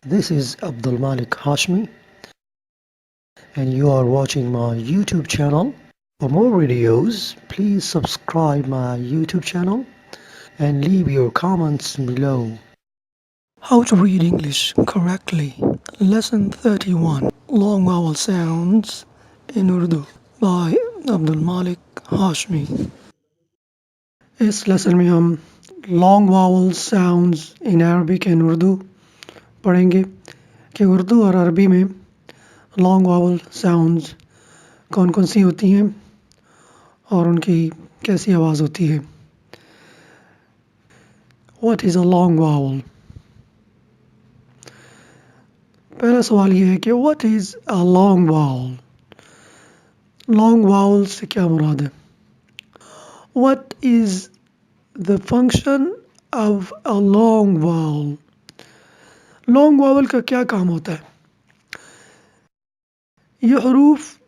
This is Abdul Malik Hashmi, and you are watching my YouTube channel. For more videos, please subscribe my YouTube channel and leave your comments below. How to read English correctly. Lesson 31. Long vowel sounds in Urdu by Abdul Malik Hashmi. इस lesson में हम long vowel sounds in Arabic and Urdu पढ़ेंगे कि उर्दू और अरबी में long vowel sounds कौन कौन सी होती हैं और उनकी कैसी आवाज़ होती है. What is a long vowel? पहला सवाल ये है कि what is a long vowel? Long vowel से क्या मुराद है? What is the function of a long vowel? Long vowel का क्या काम होता है? ये हरूफ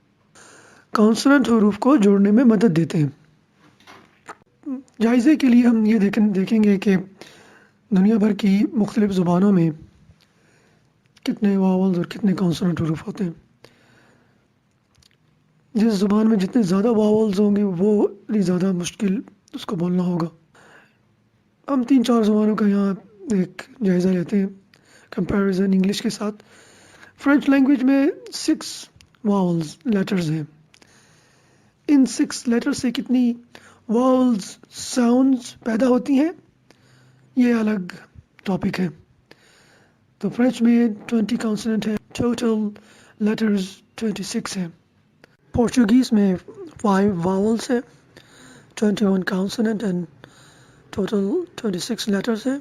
कॉन्सोनेंट हरूफ को जोड़ने में मदद देते हैं. जायज़े के लिए हम ये देखेंगे कि दुनिया भर की मुख्तलिफ़ ज़ुबानों में कितने वावल्स और कितने कॉन्सोनेंट हरूफ होते हैं. जिस ज़ुबान में जितने ज़्यादा वावल्स होंगे वो इतनी ज़्यादा मुश्किल उसको बोलना होगा. हम 3-4 ज़ुबानों का यहाँ एक जायज़ा लेते हैं कंपैरिजन इंग्लिश के साथ. फ्रेंच लैंग्वेज में 6 वावल्स लेटर्स हैं. इन 6 लेटर से कितनी वावल्स साउंड्स पैदा होती हैं ये अलग टॉपिक है. तो फ्रेंच में 20 कॉन्सोनेंट है, टोटल लेटर्स 26 हैं. पोर्चुगीज़ में 5 वावल्स है, 21 कॉन्सोनेंट एंड टोटल 26 लेटर्स हैं.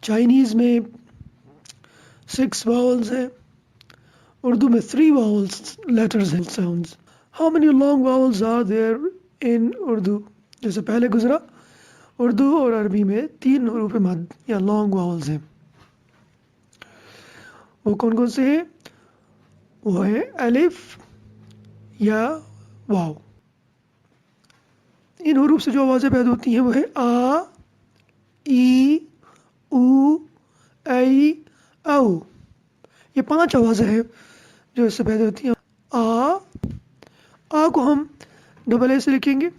चाइनीज़ में 6 वावल्स है. उर्दू में 3 वावल्स लेटर्स हैं sounds. How many long vowels are there in Urdu? जैसे पहले गुजरा, उर्दू और अरबी में 3 हरूफ मद या लॉन्ग वावल्स हैं. वो कौन कौन से हैं? वो है अलिफ या वाव. इन हरूफ से जो आवाज़ें पैदा होती हैं वो है आ, ई, ऊ, ऐ, औ. ये 5 आवाज़ें हैं जो इससे पैदा होती हैं. आ को हम डबल ए से लिखेंगे.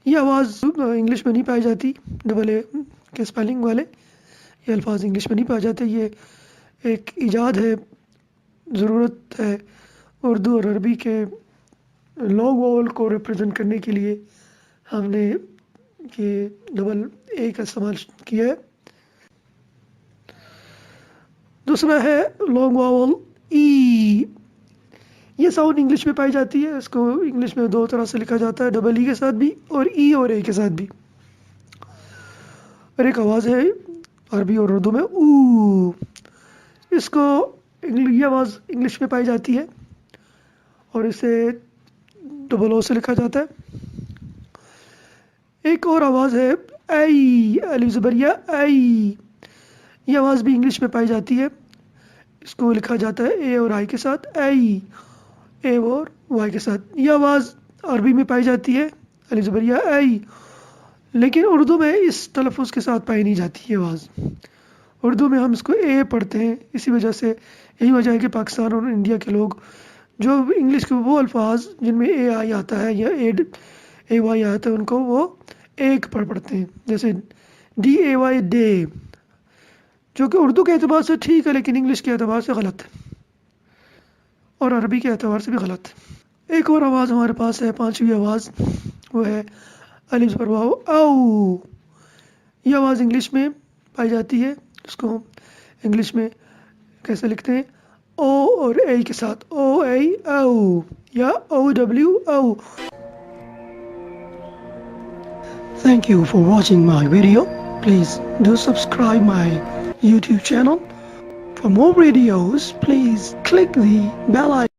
ये आवाज़ इंग्लिश में नहीं पाई जाती. डबल ए के स्पेलिंग वाले ये अल्फाज इंग्लिश में नहीं पाए जाते. ये एक इजाद है, ज़रूरत है उर्दू और अरबी के लॉन्ग वावल को रिप्रेजेंट करने के लिए हमने ये डबल ए का इस्तेमाल किया है. दूसरा है लॉन्ग वावल ई. ये साउंड इंग्लिश में पाई जाती है. इसको इंग्लिश में 2 तरह से लिखा जाता है, डबल ई के साथ भी और ई और ए के साथ भी. और एक आवाज़ है अरबी और उर्दू में ऊ. इसको ये आवाज़ इंग्लिश में पाई जाती है और इसे डबल ओ से लिखा जाता है. एक और आवाज़ है ऐ, अलिफ ज़बर या ऐ. ये आवाज़ भी इंग्लिश में पाई जाती है. इसको लिखा जाता है ए और आई के साथ, ऐ, ए और वाई के साथ. ये आवाज़ अरबी में पाई जाती है, अलिफ ज़बर या ऐ. लेकिन उर्दू में इस तलफ़ुज़ के साथ पाई नहीं जाती ये आवाज़. उर्दू में हम इसको ए पढ़ते हैं. इसी वजह से यही वजह है कि पाकिस्तान और इंडिया के लोग जो इंग्लिश के वो अल्फाज जिनमें ए आई आता है या ए वाई आता है उनको वो एक पढ़ते हैं. जैसे डी ए वाई डे, जो कि उर्दू के एतबार से ठीक है लेकिन इंग्लिश के एतबार से गलत है और अरबी के एतबार से भी गलत है. एक और आवाज़ हमारे पास है, 5वीं आवाज़, वो है अलिफ ज़बर वाव औ. ये आवाज़ इंग्लिश में पाई जाती है. इसको हम इंग्लिश में कैसे लिखते हैं? ओ और ए के साथ, ओ ए औ या ओ डब्ल्यू औ. Thank you for watching my video. Please do subscribe my YouTube channel. For more videos, please click the bell icon.